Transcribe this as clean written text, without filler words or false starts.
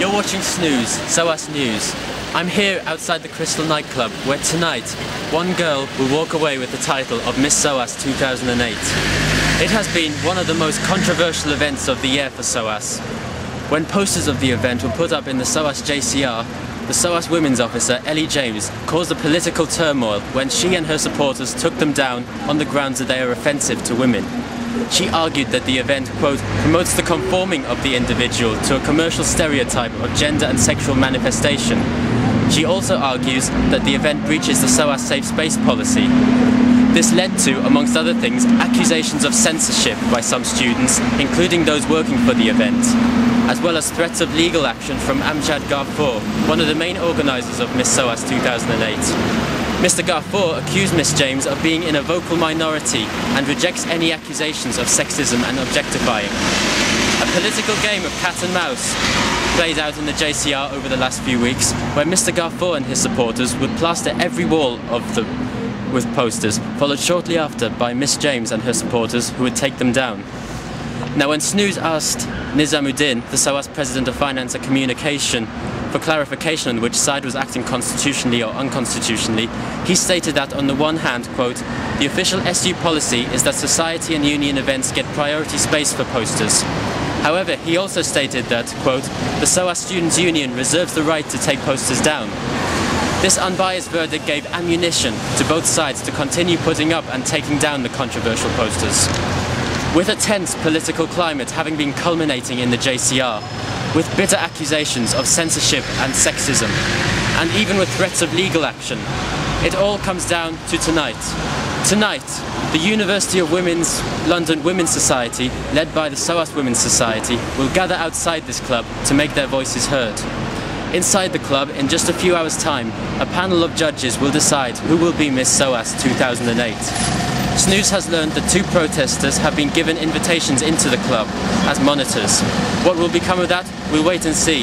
You're watching SNEWS, SOAS News. I'm here outside the Crystal Nightclub where tonight one girl will walk away with the title of Miss SOAS 2008. It has been one of the most controversial events of the year for SOAS. When posters of the event were put up in the SOAS JCR, the SOAS women's officer, Ellie James, caused a political turmoil when she and her supporters took them down on the grounds that they are offensive to women. She argued that the event, quote, promotes the conforming of the individual to a commercial stereotype of gender and sexual manifestation. She also argues that the event breaches the SOAS Safe Space policy. This led to, amongst other things, accusations of censorship by some students, including those working for the event, as well as threats of legal action from Amjad Ghafoor, one of the main organisers of Miss SOAS 2008. Mr. Ghafoor accused Miss James of being in a vocal minority and rejects any accusations of sexism and objectifying. A political game of cat and mouse played out in the JCR over the last few weeks, where Mr. Ghafoor and his supporters would plaster every wall with posters, followed shortly after by Miss James and her supporters who would take them down. Now, when SNEWS asked Nizamuddin, the SOAS President of Finance and Communication, for clarification on which side was acting constitutionally or unconstitutionally, he stated that on the one hand, quote, the official SU policy is that society and union events get priority space for posters. However, he also stated that, quote, the SOAS Students' Union reserves the right to take posters down. This unbiased verdict gave ammunition to both sides to continue putting up and taking down the controversial posters. With a tense political climate having been culminating in the JCR, with bitter accusations of censorship and sexism, and even with threats of legal action, it all comes down to tonight. Tonight, the University of London Women's Society, led by the SOAS Women's Society, will gather outside this club to make their voices heard. Inside the club, in just a few hours' time, a panel of judges will decide who will be Miss SOAS 2008. SNEWS has learned that 2 protesters have been given invitations into the club as monitors. What will become of that? We'll wait and see.